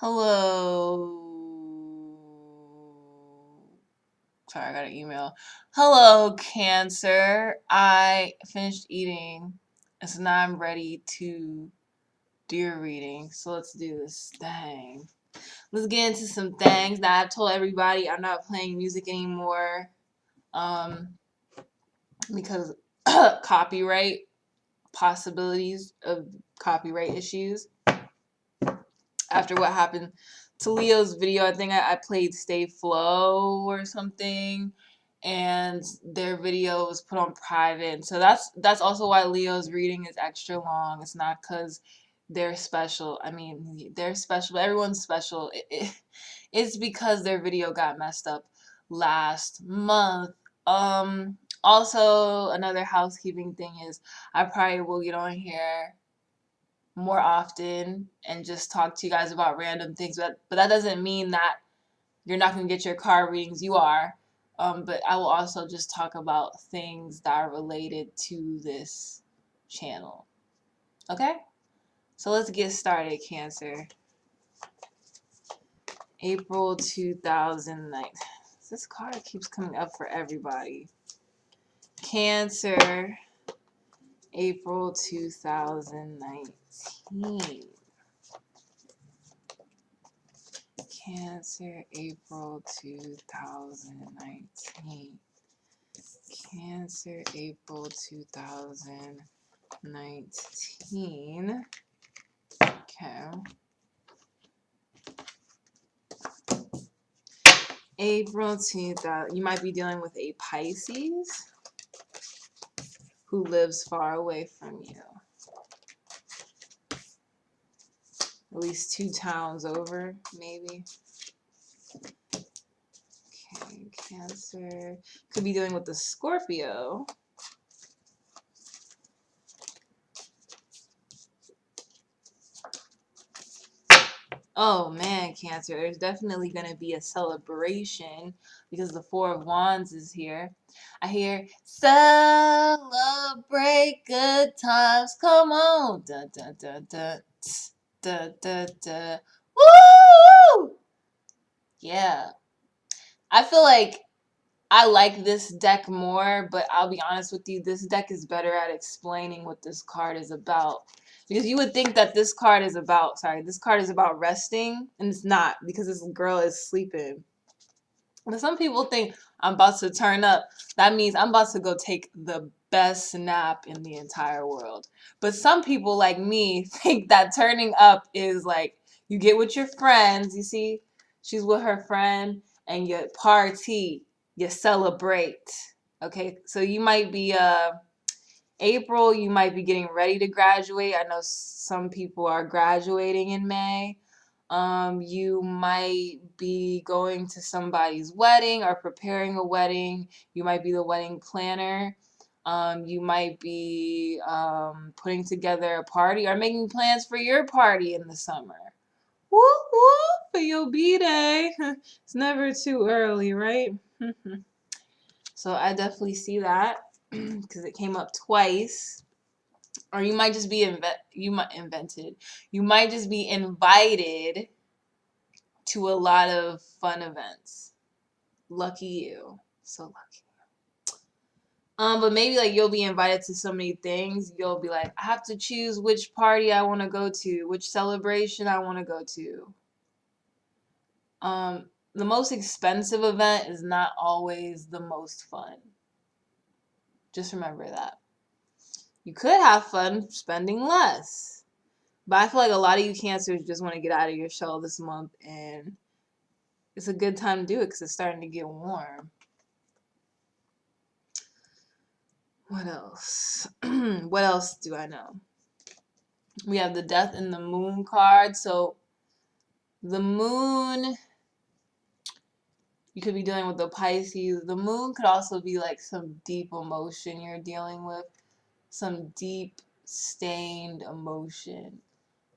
Hello. Sorry, I got an email. Hello, Cancer. I finished eating, and so now I'm ready to do your reading. So let's do this thing. Let's get into some things. Now, I've told everybody I'm not playing music anymore um, because copyright possibilities of copyright issues. After what happened to Leo's video, I think I played Stay Flow or something, and their video was put on private. And so that's also why Leo's reading is extra long. It's not because they're special. I mean, they're special, but everyone's special. It's because their video got messed up last month. Also, another housekeeping thing is I probably will get on here more often and just talk to you guys about random things. But that doesn't mean that you're not going to get your card readings. You are. But I will also just talk about things that are related to this channel. Okay? So let's get started, Cancer. April 2009. This card keeps coming up for everybody. Cancer, April 2019. Cancer, April 2019. Cancer, April 2019. Okay. April 2000. You might be dealing with a Pisces who lives far away from you. At least 2 towns over, maybe. Okay, Cancer. Could be dealing with the Scorpio. Oh man, Cancer, there's definitely going to be a celebration because the Four of Wands is here. I hear, celebrate good times, come on. Da, da, da, da, da, da, da. Woo! Yeah. I feel like I like this deck more, but I'll be honest with you, this deck is better at explaining what this card is about. Because you would think that this card is about, this card is about resting, and it's not, because this girl is sleeping. But some people think I'm about to turn up. That means I'm about to go take the best nap in the entire world. But some people like me think that turning up is like you get with your friends, you see, she's with her friend, and you party, you celebrate. Okay, so you might be April, you might be getting ready to graduate. I know some people are graduating in May. You might be going to somebody's wedding or preparing a wedding. You might be the wedding planner. You might be putting together a party or making plans for your party in the summer. Whoop whoop for your B-day. It's never too early, right? So I definitely see that because it came up twice. Or you might just be you might just be invited to a lot of fun events. Lucky you. So lucky. But maybe like you'll be invited to so many things, you'll be like, I have to choose which party I want to go to, which celebration I want to go to. The most expensive event is not always the most fun. Just remember that. You could have fun spending less. But I feel like a lot of you Cancers just want to get out of your shell this month, and it's a good time to do it because it's starting to get warm. What else? What else do I know? We have the Death and the Moon card. So the Moon, you could be dealing with the Pisces. The Moon could also be like some deep emotion you're dealing with. Some deep, stained emotion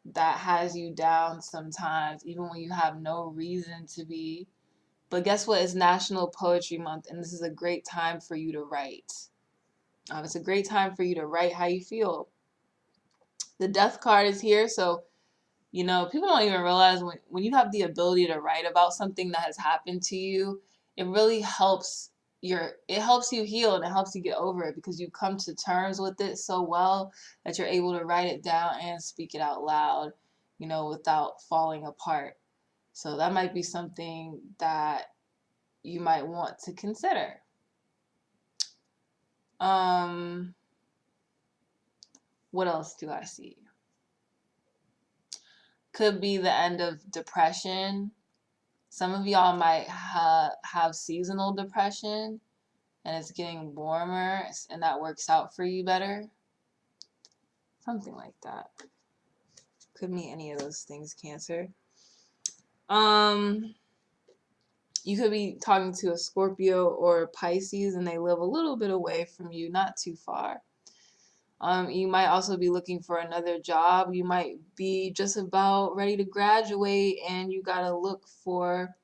that has you down sometimes, even when you have no reason to be. But guess what? It's National Poetry Month, and this is a great time for you to write. It's a great time for you to write how you feel. The Death card is here, so You know, people don't even realize when you have the ability to write about something that has happened to you, it really helps it helps you heal and it helps you get over it because you come to terms with it so well that you're able to write it down and speak it out loud, you know, without falling apart. So that might be something that you might want to consider. Um, what else do I see? Could be the end of depression. Some of y'all might have seasonal depression and it's getting warmer and that works out for you better. Something like that. Could mean any of those things, Cancer. Um, you could be talking to a Scorpio or a Pisces and they live a little bit away from you, not too far. You might also be looking for another job. You might be just about ready to graduate and you gotta look for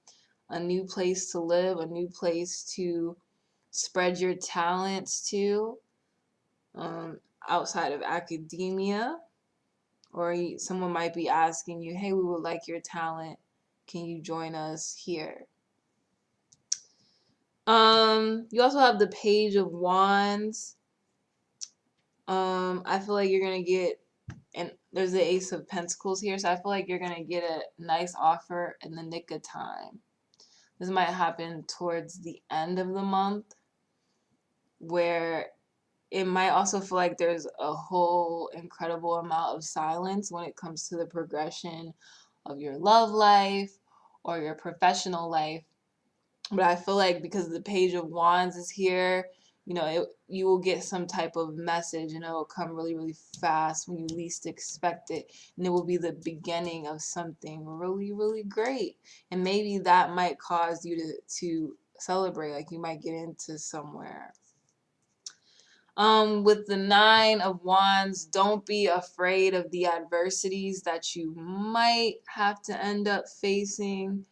a new place to live, a new place to spread your talents to, um, outside of academia. Or someone might be asking you, hey, we would like your talent. Can you join us here? You also have the Page of Wands. I feel like you're gonna get, and there's the Ace of Pentacles here, so I feel like you're gonna get a nice offer in the nick of time. This might happen towards the end of the month, where it might also feel like there's a whole incredible amount of silence when it comes to the progression of your love life or your professional life. But I feel like because the Page of Wands is here, you know, you will get some type of message and it will come really, really fast when you least expect it. And it will be the beginning of something really, really great. And maybe that might cause you to celebrate, like you might get into somewhere. With the Nine of Wands, don't be afraid of the adversities that you might have to end up facing,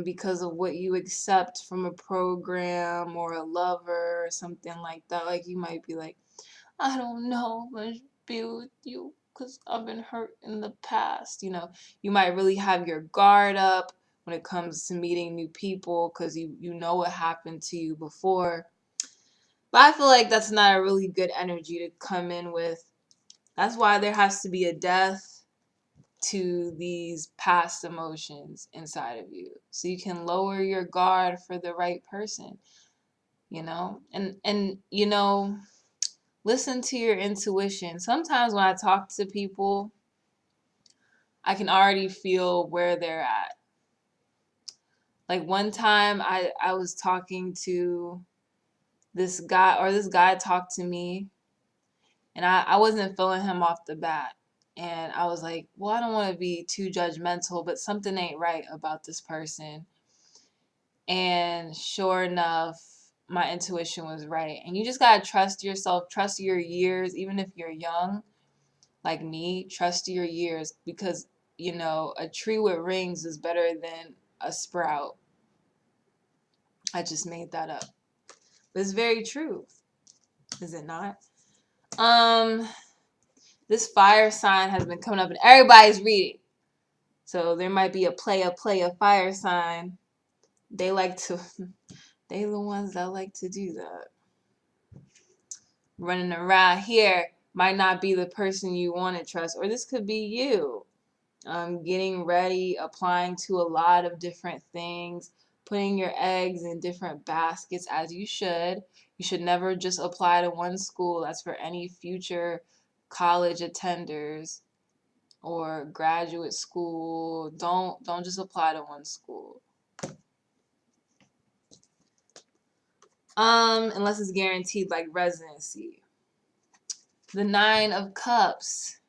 because of what you accept from a program or a lover or something like that. Like you might be like, I don't know if I should be with you because I've been hurt in the past. You know, you might really have your guard up when it comes to meeting new people because you know what happened to you before. But I feel like that's not a really good energy to come in with. That's why there has to be a death to these past emotions inside of you. So you can lower your guard for the right person, you know? And you know, listen to your intuition. Sometimes when I talk to people, I can already feel where they're at. Like one time I was talking to this guy, or this guy talked to me, and I wasn't feeling him off the bat. And I was like, well, I don't want to be too judgmental, but something ain't right about this person. And sure enough, my intuition was right. And you just got to trust yourself, trust your years, even if you're young, like me, trust your years because, you know, a tree with rings is better than a sprout. I just made that up. But it's very true. Is it not? This fire sign has been coming up in everybody's reading. So there might be a fire sign. They like to, they the ones that like to do that. Running around here might not be the person you want to trust, or this could be you. Getting ready, applying to a lot of different things, putting your eggs in different baskets as you should. You should never just apply to one school. That's for any future college attenders or graduate school. Don't just apply to one school. Unless it's guaranteed like residency. The Nine of Cups.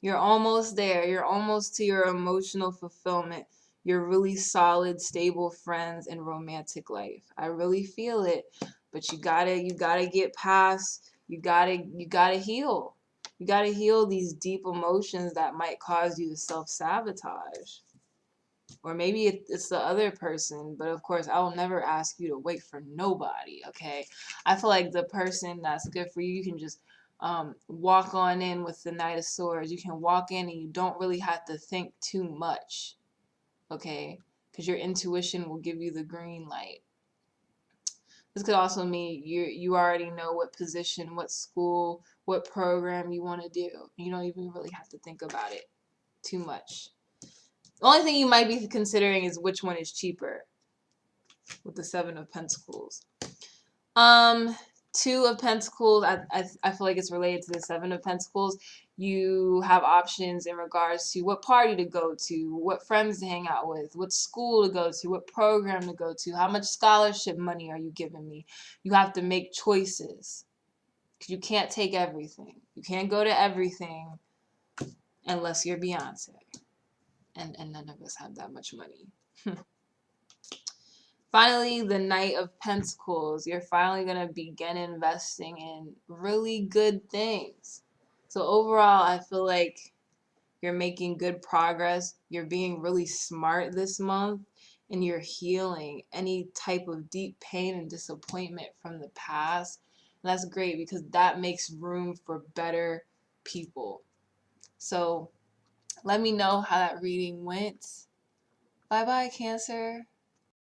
You're almost there. You're almost to your emotional fulfillment. You're really solid, stable friends in romantic life. I really feel it. But you gotta get past, you gotta heal. You gotta heal these deep emotions that might cause you to self-sabotage. Or maybe it's the other person, but of course, I will never ask you to wait for nobody, okay? I feel like the person that's good for you, you can just walk on in with the Knight of Swords. You can walk in and you don't really have to think too much, okay? Because your intuition will give you the green light. This could also mean you already know what position, what school, what program you want to do. You don't even really have to think about it too much. The only thing you might be considering is which one is cheaper with the Seven of Pentacles. Two of Pentacles, I feel like it's related to the Seven of Pentacles. You have options in regards to what party to go to, what friends to hang out with, what school to go to, what program to go to, how much scholarship money are you giving me. You have to make choices because you can't take everything. You can't go to everything unless you're Beyonce. And none of us have that much money. Finally, the Knight of Pentacles. You're finally going to begin investing in really good things. So overall, I feel like you're making good progress. You're being really smart this month. And you're healing any type of deep pain and disappointment from the past. And that's great because that makes room for better people. So let me know how that reading went. Bye-bye, Cancer.